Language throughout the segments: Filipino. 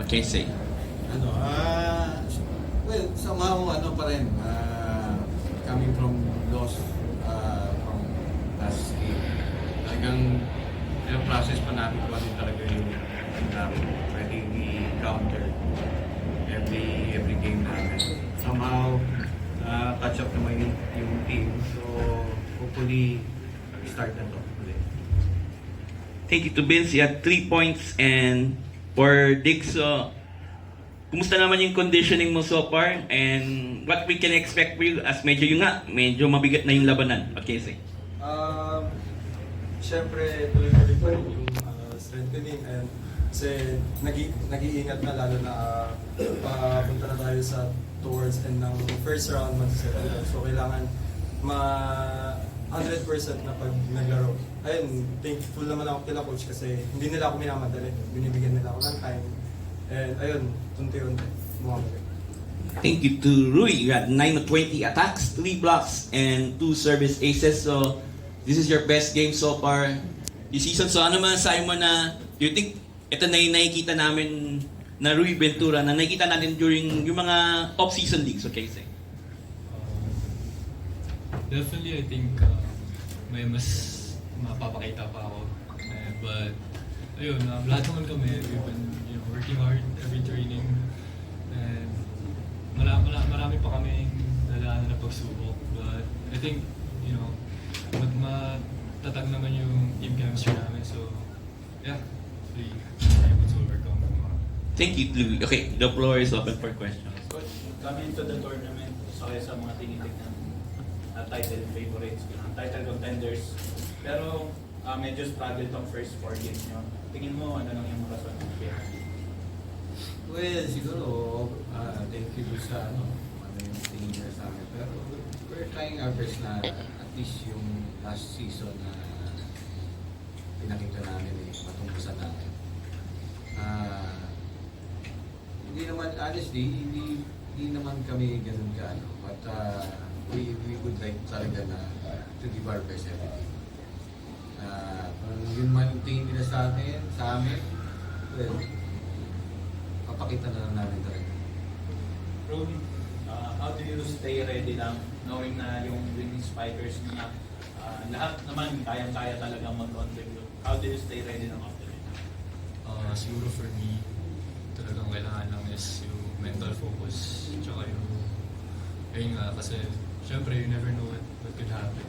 What can you say? Ano, well, somehow, ano pa rin, coming from loss from last game, talagang process pa natin kung ano talaga yung pwede i-counter every game natin. Somehow, catch up naman yung team. So, hopefully, start na to ulit. Thank you to Vince. You had 3 points. And for Diggs, kumusta naman yung conditioning mo so far? And what we can expect for you as medyo mabigat na yung labanan? What can you say? Siyempre, tuloy-tuloy pa rin yung strengthening and kasi nag-iingat na lalo na papunta na tayo sa towards end ng first round magsisettle. So kailangan 100% na pag naglaro. Ayun, thankful naman ako kila coach kasi hindi nila ako minamadali. Binibigyan nila ako ng time. And ayun, tunti-unti, bumabalik. Thank you to Rui. You had 9 of 20 attacks, 3 blocks, and 2 service aces. So, this is your best game so far this season. So, ano man sa'yo mo na, do you think ito na yung nakikita namin na Rui Ventura na nakikita natin during yung mga off-season leagues, okay? Say? Definitely, I think may mas mapapakita pa ako. But, ayun, lahat naman kami, we've been working hard every training. And marami pa kami nadaanan na pagsubok. But I think, matatag naman yung team chemistry namin. So, yeah, we able to overcome. Thank you, Louie. Okay, the floor is open for questions. Coach, coming into the tournament, sakay sa mga tinitignan na title favorites, title contenders. Pero medyo struggle tong first 4 games nyo. Tingin mo, ano lang yung rason ng kaya? Well, siguro, thank you sa ano yung tingin nila sa amin. Pero we're trying our best na at least yung last season na pinakita namin matungkusan natin. Hindi naman, honestly, hindi naman kami ganun ka, ano. But we would like talaga na to give our best everything. Kung yun man yung tingin nila sa amin, well, papakita na lang namin talaga. Romy, how do you stay ready lang knowing na yung winning spikers na lahat naman kayang-kaya talagang mag-contribute? How do you stay ready ng after it? Siguro for me, talagang kailangan lang is yung mental focus. Tsaka ayun nga, kasi syempre you never know what could happen.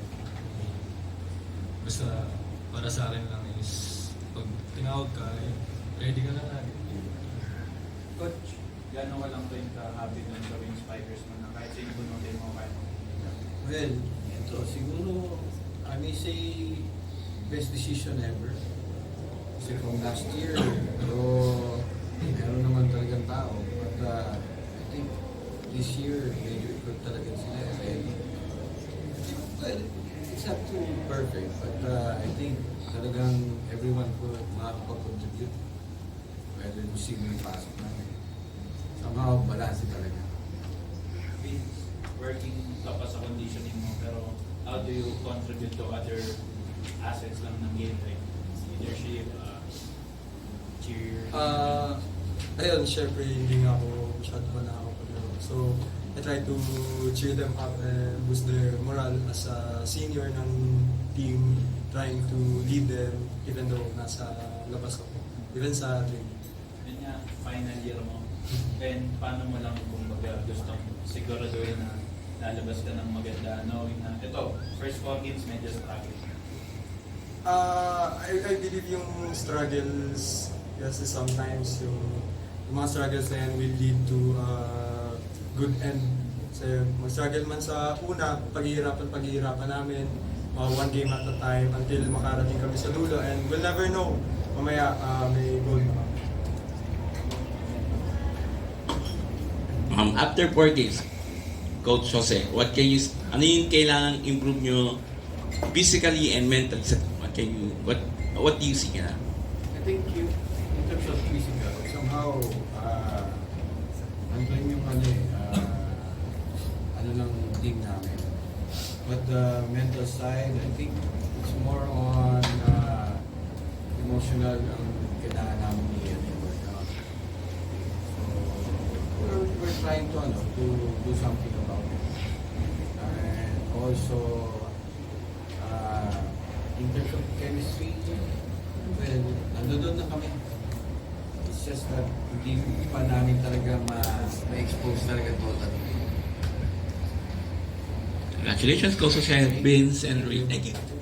Basta para sa akin lang is pag tinawag ka, ready ka na lagi. Coach, gano'n ka lang rin ka-happy ng gawing spikers mo na kahit sino bunutin mo kaya mo? Well, ito, siguro, I may say, best decision ever. Kasi from last year, pero meron naman talagang tao. But I think this year, medyo ikot talaga sila. Well, it's not too perfect, but I think talagang everyone could makakapag-contribute. Whether you see me pasok namin. Somehow, balance talaga. Working ka pa sa conditioning mo, pero how do you contribute to other assets lang ng game like leadership, cheer? Ayun, syempre hindi nga ako masyado pa na ako paglaro. So, I try to cheer them up and boost their morale as a senior ng team, trying to lead them even though nasa labas ako, even sa league. Yun nga, final year mo. And paano mo lang kung gustong siguraduhin na lalabas ka ng maganda knowing na ito, first 4 games medyo struggle. I believe yung struggles kasi sometimes yung mga struggles na yan will lead to good end. So mag-struggle man sa una, paghihirapan namin, 1 game at a time until makarating kami sa dulo and we'll never know. Mamaya may goal na. After 4 games, Coach Jose, ano yung kailangan improve nyo physically and mentally? What do you see na? I think in terms of physical, somehow, andun yung ano ng team namin. But the mental side, I think it's more on emotional ang kailangan namin i-work out. trying to do something about it. And also, in terms of chemistry, well, nandoon na kami. It's just that hindi pa namin talaga ma-expose talaga totally. Congratulations, Coach Vince and Ray. Thank you.